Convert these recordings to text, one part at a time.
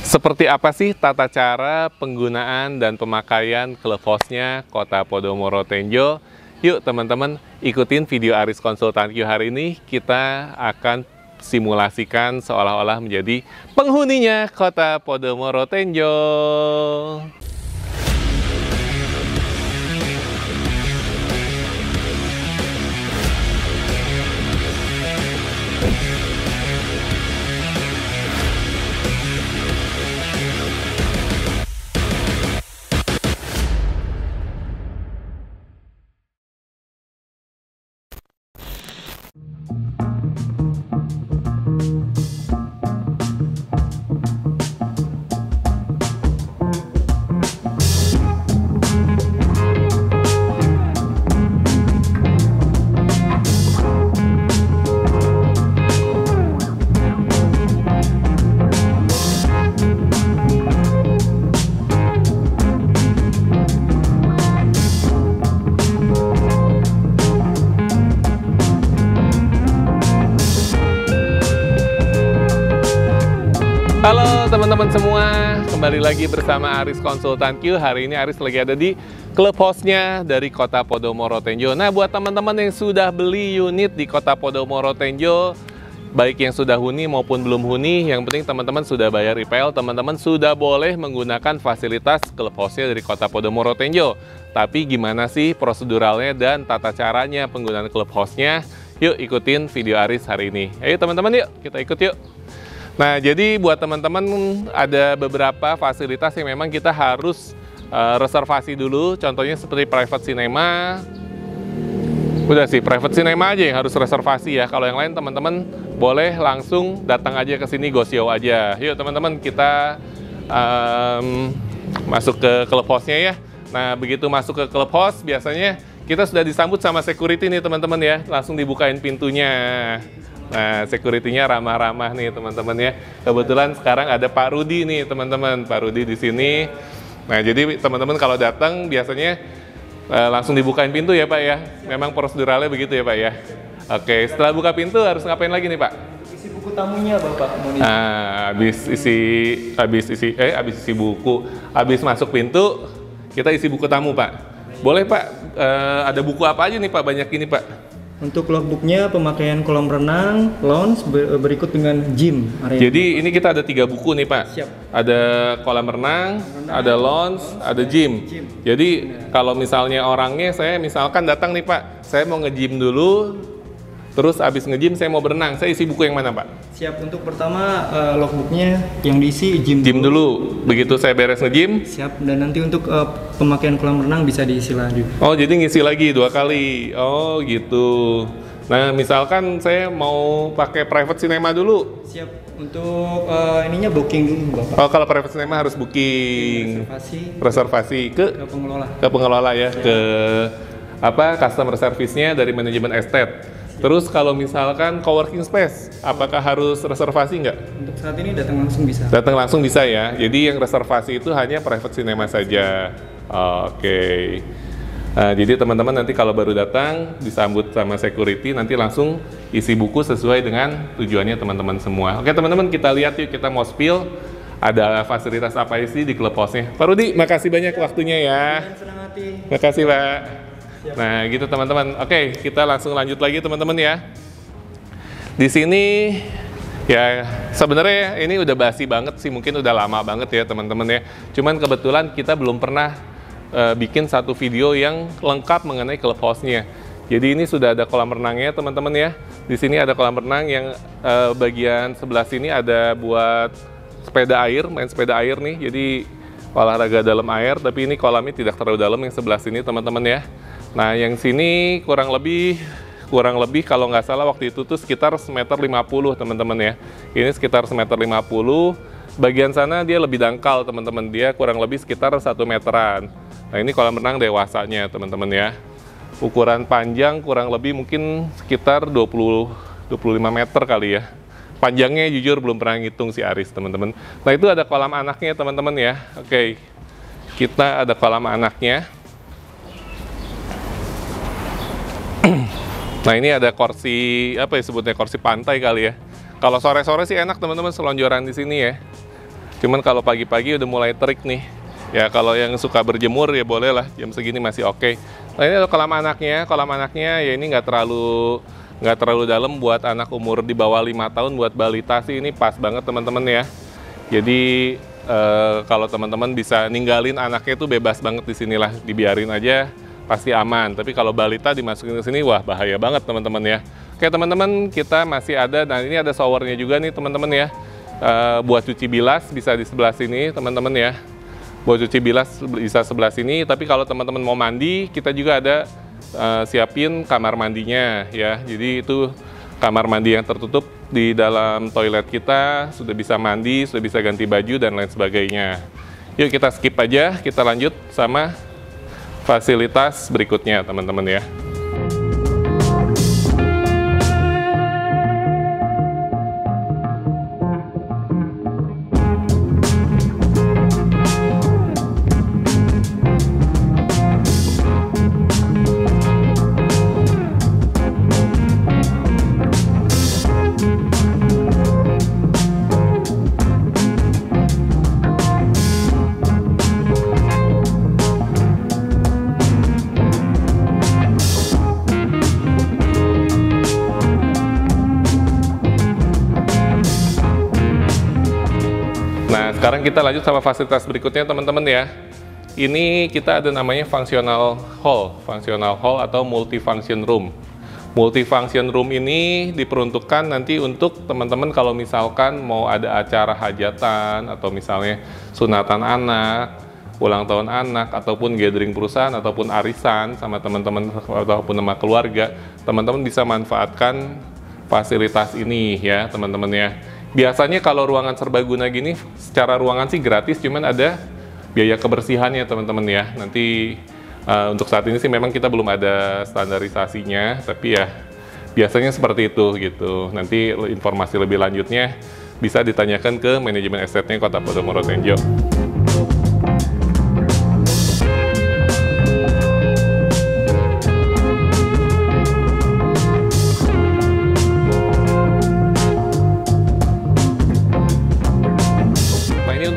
Seperti apa sih tata cara penggunaan dan pemakaian klub hostnya Kota Podomoro Tenjo? Yuk teman-teman, ikutin video Aris Konsultan Q hari ini. Kita akan simulasikan seolah-olah menjadi penghuninya Kota Podomoro Tenjo. Halo teman-teman semua, kembali lagi bersama Aris Konsultan Q. Hari ini Aris lagi ada di klub hostnya dari Kota Podomoro Tenjo. Nah, buat teman-teman yang sudah beli unit di Kota Podomoro Tenjo, baik yang sudah huni maupun belum huni, yang penting teman-teman sudah bayar IPL, teman-teman sudah boleh menggunakan fasilitas klub hostnya dari Kota Podomoro Tenjo. Tapi gimana sih proseduralnya dan tata caranya penggunaan klub hostnya? Yuk ikutin video Aris hari ini. Ayo teman-teman, yuk kita ikut yuk. Nah, jadi buat teman-teman ada beberapa fasilitas yang memang kita harus reservasi dulu. Contohnya seperti private cinema. Udah sih, private cinema aja yang harus reservasi ya. Kalau yang lain teman-teman boleh langsung datang aja ke sini, go show aja. Yuk teman-teman, kita masuk ke club hostnya ya. Nah, begitu masuk ke club host, biasanya kita sudah disambut sama security nih teman-teman ya. Langsung dibukain pintunya. Nah, security-nya ramah-ramah nih teman-teman ya. Kebetulan sekarang ada Pak Rudi nih teman-teman, Pak Rudi di sini. Nah, jadi teman-teman kalau datang biasanya langsung dibukain pintu ya Pak ya. Memang proseduralnya begitu ya Pak ya. Oke, setelah buka pintu harus ngapain lagi nih Pak? Isi buku tamunya Bapak. Nah, habis isi buku, habis masuk pintu kita isi buku tamu Pak. Boleh Pak, ada buku apa aja nih Pak? Banyak ini Pak. Untuk logbooknya pemakaian kolam renang, lounge, berikut dengan gym area. Jadi ini kita ada 3 buku nih Pak. Siap. Ada kolam renang, ada lounge, ada gym. Jadi kalau misalnya orangnya, saya misalkan datang nih Pak, saya mau nge-gym dulu, terus abis nge-gym saya mau berenang, saya isi buku yang mana Pak? Siap. Untuk pertama logbooknya yang diisi gym Dulu. Begitu saya beres nge-gym. Siap. Dan nanti untuk pemakaian kolam renang bisa diisi lagi. Oh, jadi ngisi lagi 2 kali. Oh gitu. Nah, misalkan saya mau pakai private cinema dulu. Siap. Untuk ininya booking dulu Bapak. Oh, kalau private cinema harus booking. Reservasi ke pengelola. Ke pengelola ya, ke customer service-nya dari manajemen estate. Terus kalau misalkan coworking space, apakah harus reservasi nggak? Untuk saat ini datang langsung bisa. Datang langsung bisa ya. Jadi yang reservasi itu hanya private cinema saja. Oke. Nah, jadi teman-teman nanti kalau baru datang disambut sama security, nanti langsung isi buku sesuai dengan tujuannya teman-teman semua. Oke teman-teman, kita lihat yuk, kita mau spill ada fasilitas apa sih di klub hostnya. Pak Rudi, makasih banyak waktunya ya. Senang hati. Makasih Pak. Nah gitu teman-teman. Oke, kita langsung lanjut lagi teman-teman ya. Di sini ya sebenarnya ini udah basi banget sih, mungkin udah lama banget ya teman-teman ya. Cuman kebetulan kita belum pernah bikin satu video yang lengkap mengenai club hostnya. Jadi ini sudah ada kolam renangnya teman-teman ya. Di sini ada kolam renang yang bagian sebelah sini ada buat sepeda air, main sepeda air nih. Jadi olahraga dalam air, tapi ini kolamnya tidak terlalu dalam yang sebelah sini teman-teman ya. Nah, yang sini kurang lebih kalau nggak salah waktu itu tuh sekitar 1,50 meter teman-teman ya. Ini sekitar 1,50 meter. Bagian sana dia lebih dangkal teman-teman, dia kurang lebih sekitar 1 meteran. Nah, ini kolam renang dewasanya teman-teman ya. Ukuran panjang kurang lebih mungkin sekitar 25 meter kali ya. Panjangnya jujur belum pernah ngitung si Aris teman-teman. Nah, itu ada kolam anaknya teman-teman ya. Oke, kita ada kolam anaknya. Nah, ini ada kursi, apa ya sebutnya, kursi pantai kali ya. Kalau sore-sore sih enak teman-teman selonjoran di sini ya. Cuman kalau pagi-pagi udah mulai terik nih. Ya kalau yang suka berjemur ya boleh lah, jam segini masih oke. Nah ini kolam anaknya ya ini nggak terlalu dalam buat anak umur di bawah 5 tahun, buat balita sih ini pas banget teman-teman ya. Jadi kalau teman-teman bisa ninggalin anaknya itu bebas banget di sinilah, dibiarin aja pasti aman. Tapi kalau balita dimasukin ke sini, wah bahaya banget teman-teman ya. Oke teman-teman, kita masih ada, nah ini ada showernya juga nih teman-teman ya. Buat cuci bilas bisa di sebelah sini teman-teman ya. Buat cuci bilas bisa sebelah sini, tapi kalau teman-teman mau mandi, kita juga ada siapin kamar mandinya ya. Jadi itu kamar mandi yang tertutup di dalam toilet kita, sudah bisa mandi, sudah bisa ganti baju dan lain sebagainya. Yuk kita skip aja, kita lanjut sama fasilitas berikutnya teman-teman ya. Sekarang kita lanjut sama fasilitas berikutnya teman-teman ya. Ini kita ada namanya functional hall atau multifunction room. Multifunction room ini diperuntukkan nanti untuk teman-teman kalau misalkan mau ada acara hajatan atau misalnya sunatan anak, ulang tahun anak, ataupun gathering perusahaan ataupun arisan sama teman-teman ataupun sama keluarga, teman-teman bisa manfaatkan fasilitas ini ya teman-teman ya. Biasanya kalau ruangan serbaguna gini, secara ruangan sih gratis, cuman ada biaya kebersihannya teman-teman ya. Nanti untuk saat ini sih memang kita belum ada standarisasinya, tapi ya biasanya seperti itu gitu. Nanti informasi lebih lanjutnya bisa ditanyakan ke manajemen estate-nya Kota Podomoro Tenjo.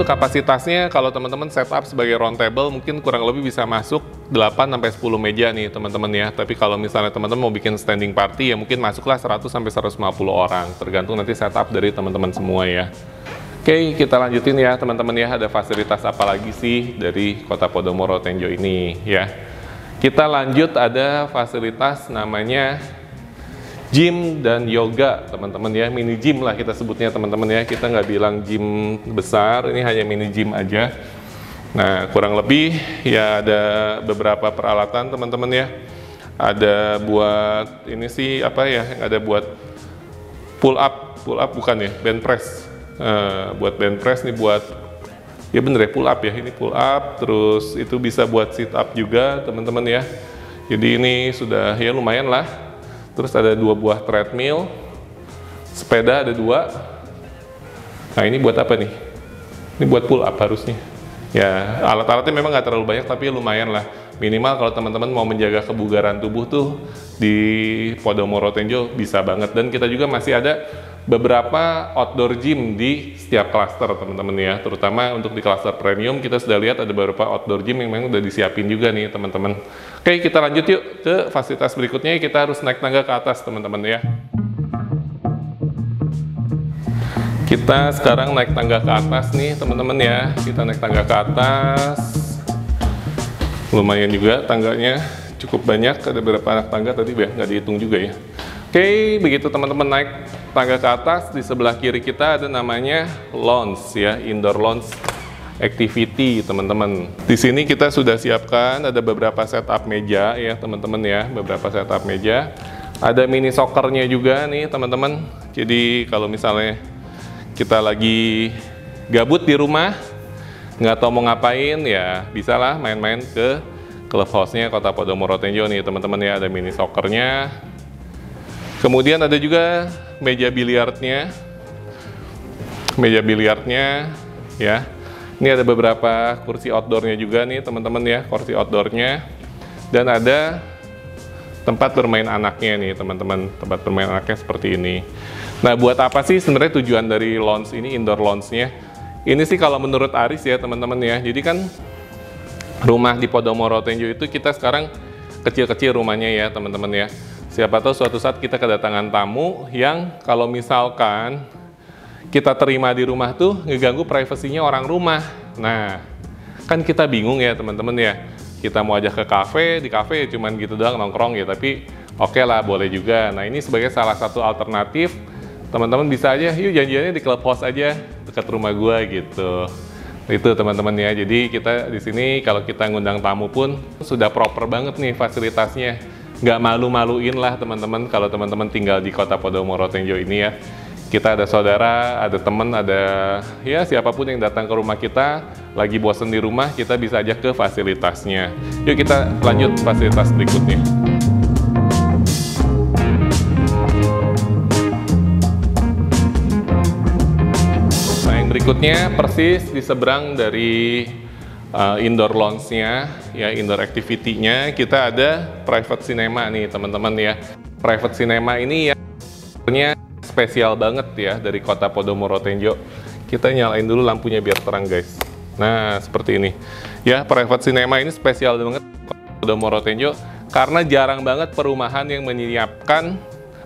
Untuk kapasitasnya kalau teman-teman setup sebagai round table mungkin kurang lebih bisa masuk 8-10 meja nih teman-teman ya. Tapi kalau misalnya teman-teman mau bikin standing party ya mungkin masuklah 100-150 orang, tergantung nanti setup dari teman-teman semua ya. Oke, kita lanjutin ya teman-teman ya, ada fasilitas apa lagi sih dari Kota Podomoro Tenjo ini ya. Kita lanjut, ada fasilitas namanya gym dan yoga teman-teman ya, mini gym lah kita sebutnya teman-teman ya. Kita nggak bilang gym besar, ini hanya mini gym aja. Nah kurang lebih ya ada beberapa peralatan teman-teman ya. Ada buat ini sih apa ya, ada buat pull up bukan ya, bench press. Buat bench press nih, buat ya bener ya pull up ya, ini pull up, terus itu bisa buat sit up juga teman-teman ya. Jadi ini sudah ya lumayan lah. Terus ada 2 buah treadmill, sepeda ada 2. Nah ini buat apa nih? Ini buat pull up harusnya. Ya alat-alatnya memang nggak terlalu banyak tapi lumayan lah. Minimal kalau teman-teman mau menjaga kebugaran tubuh tuh di Podomoro Tenjo bisa banget. Dan kita juga masih ada beberapa outdoor gym di setiap klaster teman-teman ya. Terutama untuk di klaster premium kita sudah lihat ada beberapa outdoor gym yang memang udah disiapin juga nih teman-teman. Oke, kita lanjut yuk ke fasilitas berikutnya. Kita harus naik tangga ke atas teman-teman ya. Kita sekarang naik tangga ke atas nih teman-teman ya. Kita naik tangga ke atas. Lumayan juga tangganya, cukup banyak. Ada beberapa anak tangga tadi ya, nggak dihitung juga ya. Oke, begitu teman-teman naik tangga ke atas, di sebelah kiri kita ada namanya lounge ya, indoor lounge activity teman-teman. Di sini kita sudah siapkan ada beberapa setup meja ya teman-teman ya, beberapa setup meja. Ada mini soccernya juga nih teman-teman. Jadi kalau misalnya kita lagi gabut di rumah, nggak tahu mau ngapain ya, bisalah main-main ke clubhouse-nya Kota Podomoro Tenjo nih teman-teman ya, ada mini soccernya. Kemudian ada juga meja biliarnya ya. Ini ada beberapa kursi outdoornya juga nih teman-teman ya, kursi outdoornya. Dan ada tempat bermain anaknya nih teman-teman, tempat bermain anaknya seperti ini. Nah buat apa sih sebenarnya tujuan dari lounge ini, indoor lounge-nya? Ini sih kalau menurut Aris ya teman-teman ya. Jadi kan rumah di Podomoro Tenjo itu kita sekarang kecil-kecil rumahnya ya teman-teman ya. Siapa tahu suatu saat kita kedatangan tamu yang kalau misalkan kita terima di rumah tuh ngeganggu privasinya orang rumah. Nah, kan kita bingung ya teman-teman ya. Kita mau ajak ke kafe, di kafe cuman gitu doang nongkrong ya, tapi oke lah boleh juga. Nah, ini sebagai salah satu alternatif. Teman-teman bisa aja, yuk janjiannya di clubhouse aja dekat rumah gua gitu. Itu teman-teman ya. Jadi kita di sini kalau kita ngundang tamu pun sudah proper banget nih fasilitasnya. Nggak malu-maluin lah teman-teman kalau teman-teman tinggal di kota Podomoro Tenjo ini ya. Kita ada saudara, ada teman, ada ya siapapun yang datang ke rumah kita lagi bosen di rumah, kita bisa ajak ke fasilitasnya. Yuk kita lanjut fasilitas berikutnya. Nah yang berikutnya persis di seberang dari indoor lounge-nya, ya indoor activity-nya, kita ada private cinema nih teman-teman ya. Private cinema ini ya sebenarnya spesial banget ya dari kota Podomoro Tenjo. Kita nyalain dulu lampunya biar terang guys. Nah seperti ini. Ya private cinema ini spesial banget Podomoro Tenjo karena jarang banget perumahan yang menyiapkan,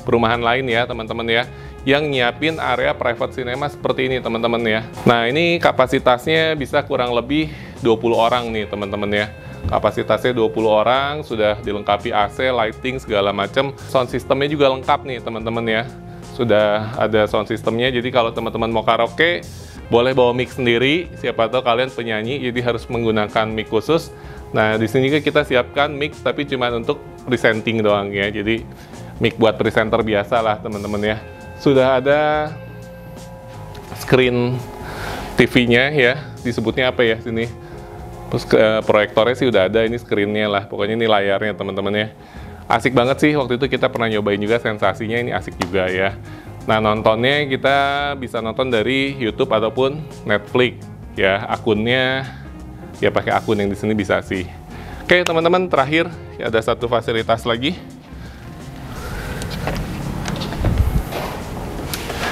perumahan lain ya teman-teman ya, yang nyiapin area private cinema seperti ini teman-teman ya. Nah ini kapasitasnya bisa kurang lebih 20 orang nih teman-teman ya. Kapasitasnya 20 orang, sudah dilengkapi AC, lighting, segala macam. Sound systemnya juga lengkap nih teman-teman ya. Sudah ada sound systemnya, jadi kalau teman-teman mau karaoke, boleh bawa mic sendiri. Siapa tahu kalian penyanyi, jadi harus menggunakan mic khusus. Nah di sini juga kita siapkan mic, tapi cuma untuk presenting doang ya. Jadi mic buat presenter biasa lah teman-teman ya. Sudah ada screen TV-nya ya, disebutnya apa ya sini? Terus proyektornya sih udah ada, ini screen-nya lah, pokoknya ini layarnya teman-teman ya. Asik banget sih, waktu itu kita pernah nyobain juga, sensasinya ini asik juga ya. Nah nontonnya kita bisa nonton dari YouTube ataupun Netflix ya, akunnya ya pakai akun yang di sini bisa sih. Oke teman-teman, terakhir ada satu fasilitas lagi.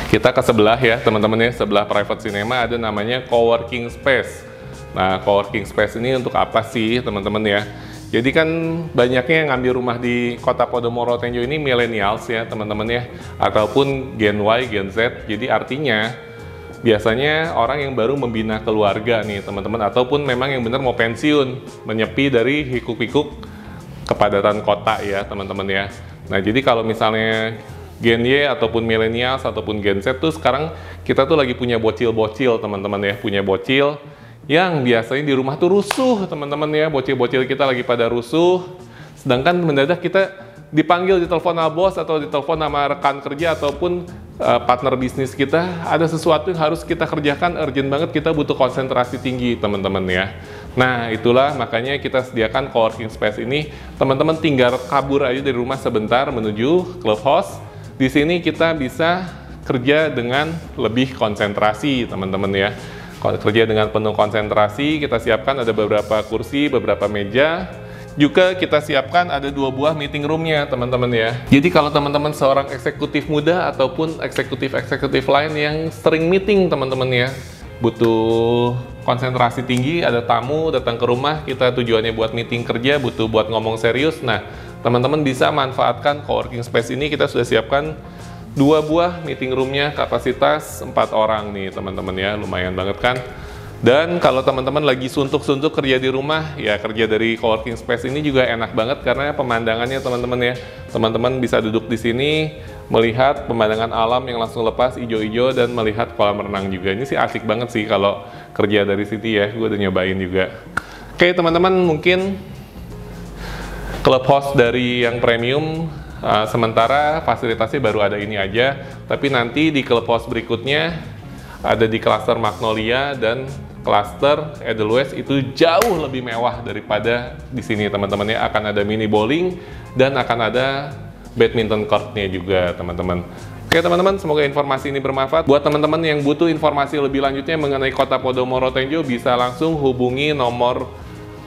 Kita ke sebelah ya teman-teman ya, sebelah private cinema ada namanya coworking space. Nah coworking space ini untuk apa sih teman-teman ya? Jadi kan banyaknya yang ngambil rumah di kota Podomoro Tenjo ini millennials ya teman-teman ya, ataupun Gen Y, Gen Z. Jadi artinya biasanya orang yang baru membina keluarga nih teman-teman, ataupun memang yang benar mau pensiun, menyepi dari hiruk-pikuk kepadatan kota ya teman-teman ya. Nah jadi kalau misalnya Gen Y ataupun millennials ataupun Gen Z tuh sekarang kita tuh lagi punya bocil-bocil teman-teman ya, punya bocil yang biasanya di rumah tuh rusuh teman-teman ya, bocil-bocil kita lagi pada rusuh, sedangkan mendadak kita dipanggil di telepon sama bos atau di telepon sama rekan kerja ataupun partner bisnis kita, ada sesuatu yang harus kita kerjakan urgent banget, kita butuh konsentrasi tinggi teman-teman ya. Nah itulah makanya kita sediakan coworking space ini, teman-teman tinggal kabur aja dari rumah sebentar menuju clubhouse. Di sini kita bisa kerja dengan lebih konsentrasi teman-teman ya. Kerja dengan penuh konsentrasi, kita siapkan ada beberapa kursi, beberapa meja. Juga kita siapkan ada 2 buah meeting room-nya teman-teman ya. Jadi kalau teman-teman seorang eksekutif muda ataupun eksekutif lain yang sering meeting teman-teman ya, butuh konsentrasi tinggi, ada tamu datang ke rumah, kita tujuannya buat meeting kerja, butuh buat ngomong serius. Nah, teman-teman bisa manfaatkan coworking space ini, kita sudah siapkan 2 buah meeting room-nya, kapasitas 4 orang nih teman-teman ya, lumayan banget kan. Dan kalau teman-teman lagi suntuk-suntuk kerja di rumah, ya kerja dari coworking space ini juga enak banget karena pemandangannya teman-teman ya. Teman-teman bisa duduk di sini, melihat pemandangan alam yang langsung lepas, hijau-hijau, dan melihat kolam renang juga. Ini sih asik banget sih kalau kerja dari situ ya, gue udah nyobain juga. Oke teman-teman, mungkin clubhouse dari yang premium sementara fasilitasnya baru ada ini aja, tapi nanti di clubhouse berikutnya ada di klaster Magnolia dan klaster Edelweiss itu jauh lebih mewah daripada di sini teman-teman ya. Akan ada mini bowling dan akan ada badminton court-nya juga teman-teman. Oke teman-teman, semoga informasi ini bermanfaat. Buat teman-teman yang butuh informasi lebih lanjutnya mengenai kota Podomoro Tenjo, bisa langsung hubungi nomor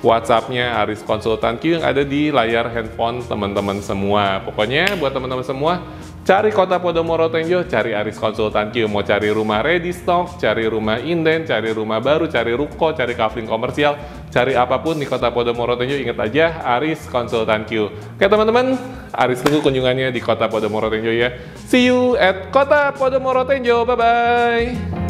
WhatsApp-nya Aris Konsultan Q yang ada di layar handphone teman-teman semua. Pokoknya buat teman-teman semua, Cari Kota Podomoro Tenjo, cari Aris Konsultan Q. Mau cari rumah ready stock, cari rumah inden, cari rumah baru, cari ruko, cari kafling komersial, cari apapun di Kota Podomoro Tenjo, ingat aja Aris Konsultan Q. Oke teman-teman, Aris tunggu kunjungannya di Kota Podomoro Tenjo ya. See you at Kota Podomoro Tenjo, bye-bye!